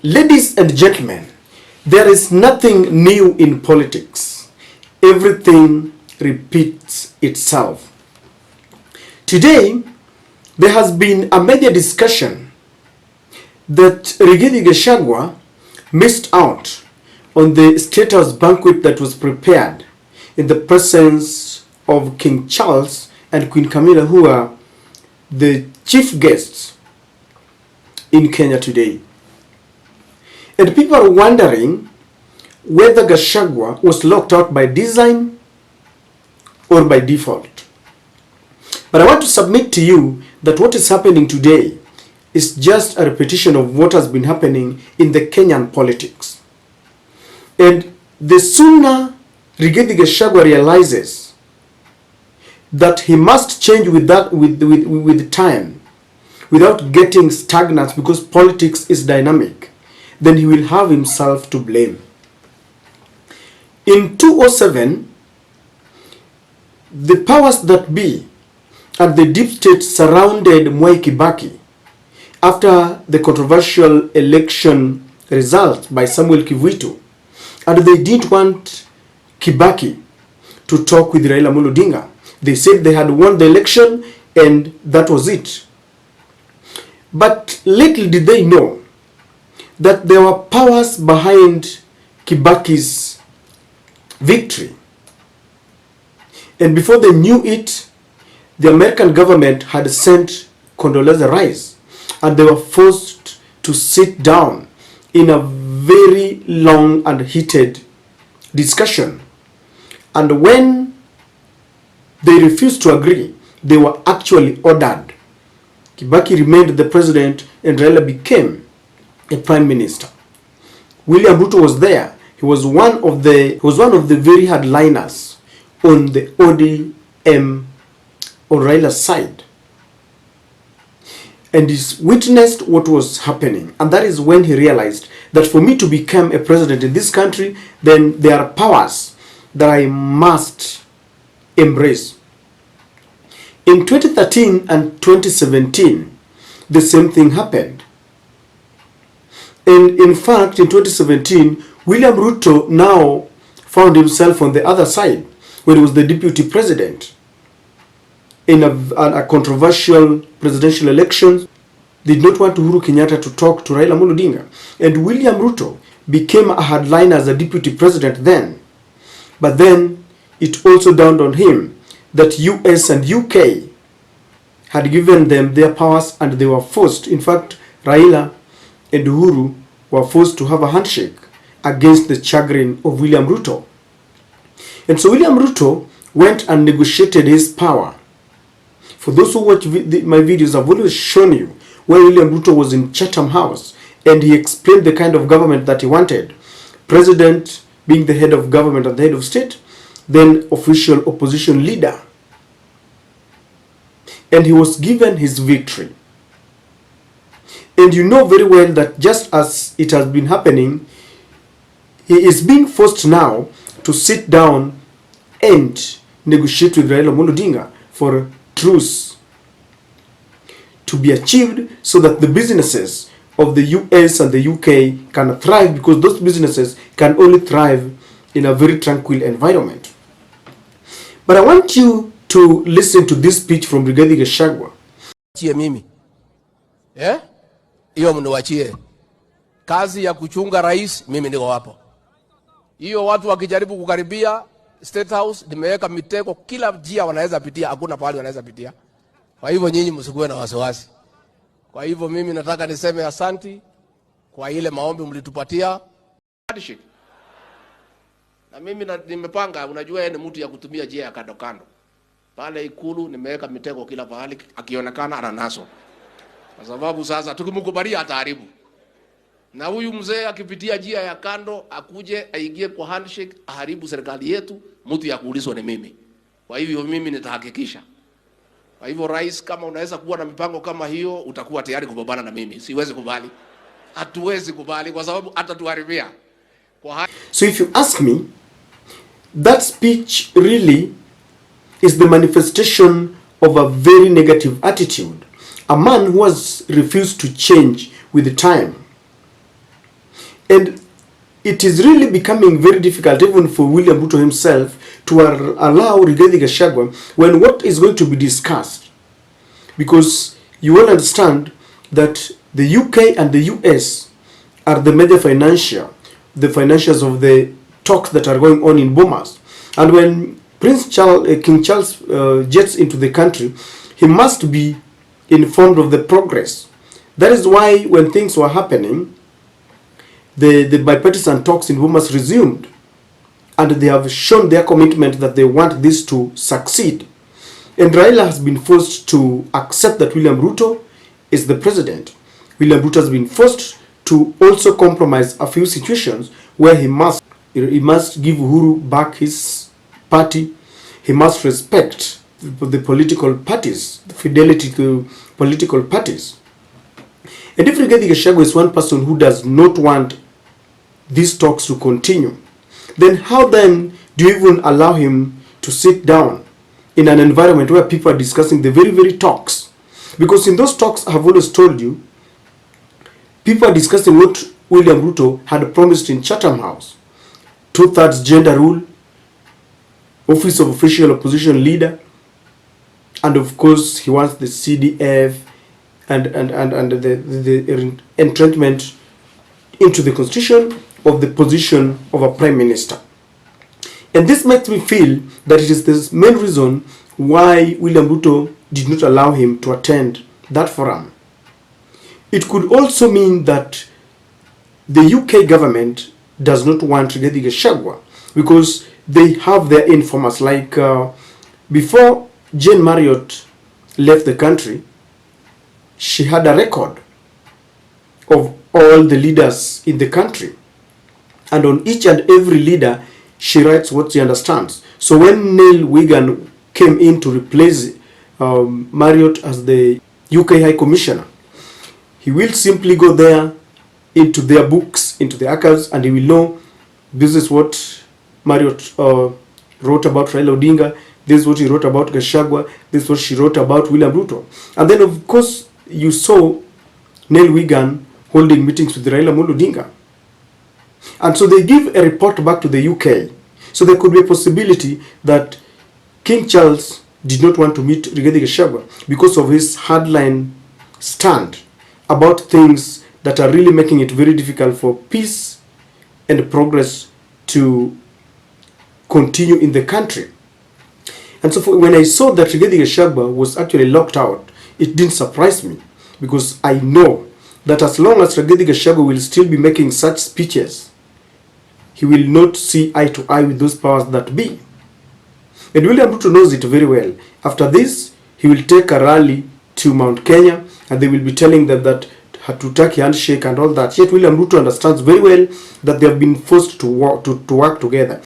Ladies and gentlemen, there is nothing new in politics. Everything repeats itself. Today, there has been a major discussion that Rigathi Gachagua missed out on the State House banquet that was prepared in the presence of King Charles and Queen Camilla, who are the chief guests in Kenya today. And people are wondering whether Gachagua was locked out by design or by default. But I want to submit to you that what is happening today is just a repetition of what has been happening in the Kenyan politics. And the sooner Rigathi Gachagua realizes that he must change with time, without getting stagnant, because politics is dynamic, then he will have himself to blame. In 2007, the powers that be and the deep state surrounded Mwai Kibaki after the controversial election result by Samuel Kivuitu, and they didn't want Kibaki to talk with Raila Amolo Odinga. They said they had won the election and that was it. But little did they know that there were powers behind Kibaki's victory. And before they knew it, the American government had sent Condoleezza Rice, and they were forced to sit down in a very long and heated discussion. And when they refused to agree, they were actually ordered. Kibaki remained the president and Raila became a prime minister. William Ruto was there. He was one of the very hardliners on the ODM on Raila's side. And he witnessed what was happening. And that is when he realized that for me to become a president in this country, then there are powers that I must embrace. In 2013 and 2017, the same thing happened. And in fact, in 2017, William Ruto now found himself on the other side when he was the deputy president in a controversial presidential election. They did not want Uhuru Kenyatta to talk to Raila Amolo Odinga. And William Ruto became a hardliner as a deputy president then. But then it also dawned on him that US and UK had given them their powers and they were forced. In fact, Raila and Uhuru were forced to have a handshake against the chagrin of William Ruto. And so William Ruto went and negotiated his power. For those who watch my videos, I've always shown you where William Ruto was in Chatham House and he explained the kind of government that he wanted. President being the head of government and the head of state, then official opposition leader. And he was given his victory. And you know very well that just as it has been happening, he is being forced now to sit down and negotiate with Raila Amolo Odinga for truce to be achieved so that the businesses of the US and the UK can thrive, because those businesses can only thrive in a very tranquil environment. But I want you to listen to this speech from Rigathi Gachagua. Mimi hiyo mniwachie kazi ya kuchunga rais, mimi niko hapo. Hiyo watu wakijaribu kukaribia State House, nimeweka mitego kila njia wanaweza pitia, hakuna pahali wanaweza pitia. Kwa hivyo nyinyi msikuwe na wasiwasi. Kwa hivyo mimi nataka niseme asanti kwa ile maombi mlitupatia. Na mimi nimepanga, unajua yeye ni mtu ya kutumia njia ya kando kando. Pale Ikulu nimeweka mitego kila pahali, akionekana ananaso. Kwa sababu sasa tukimkubalia ataharibu. Na huyu mzee akipitia njia ya kando akuje aingie kwa handshake aharibu serikali yetu, mtu ya kuulizwa ni mimi. Kwa hivyo mimi nitahakikisha. Kwa hivyo rais, kama unaweza kuwa na mipango kama hiyo, utakuwa tayari kupambana na mimi. Siwezi kubali. Hatuwezi kubali kwa sababu atatuharibia. So if you ask me, that speech really is the manifestation of a very negative attitude. A man who has refused to change with the time. And it is really becoming very difficult even for William Ruto himself to allow Rigathi Gachagua when what is going to be discussed. Because you all understand that the UK and the US are the major financiers of the talks that are going on in Bomas. And when King Charles jets into the country, he must be informed of the progress. That is why when things were happening, the bipartisan talks in Bomas resumed, and they have shown their commitment that they want this to succeed. And Raila has been forced to accept that William Ruto is the president. William Ruto has been forced to also compromise a few situations where he must give Uhuru back his party. He must respect the political parties, the fidelity to political parties. And if Rigathi Gachagua is one person who does not want these talks to continue, then how then do you even allow him to sit down in an environment where people are discussing the very, very talks? Because in those talks, I have always told you, people are discussing what William Ruto had promised in Chatham House. 2/3 gender rule, office of official opposition leader, and of course he wants the CDF and the entrenchment into the constitution of the position of a prime minister. And this makes me feel that it is the main reason why William Ruto did not allow him to attend that forum. It could also mean that the UK government does not want Rigathi Gachagua because they have their informers. Like before Jane Marriott left the country, she had a record of all the leaders in the country. And on each and every leader, she writes what she understands. So when Neil Wigan came in to replace Marriott as the UK High Commissioner, he will simply go there into their books, into the archives, and he will know this is what Marriott wrote about Raila Odinga, this is what he wrote about Gachagua, this is what she wrote about William Ruto. And then of course you saw Neil Wigan holding meetings with Raila Odinga. And so they give a report back to the UK. So there could be a possibility that King Charles did not want to meet Rigathi Gachagua because of his hardline stand about things that are really making it very difficult for peace and progress to continue in the country. And so when I saw that Rigathi Gachagua was actually locked out, it didn't surprise me because I know that as long as Rigathi Gachagua will still be making such speeches, he will not see eye to eye with those powers that be. And William Ruto knows it very well. After this, he will take a rally to Mount Kenya, and they will be telling them that Hatutaki handshake and all that. Yet William Ruto understands very well that they have been forced to work together.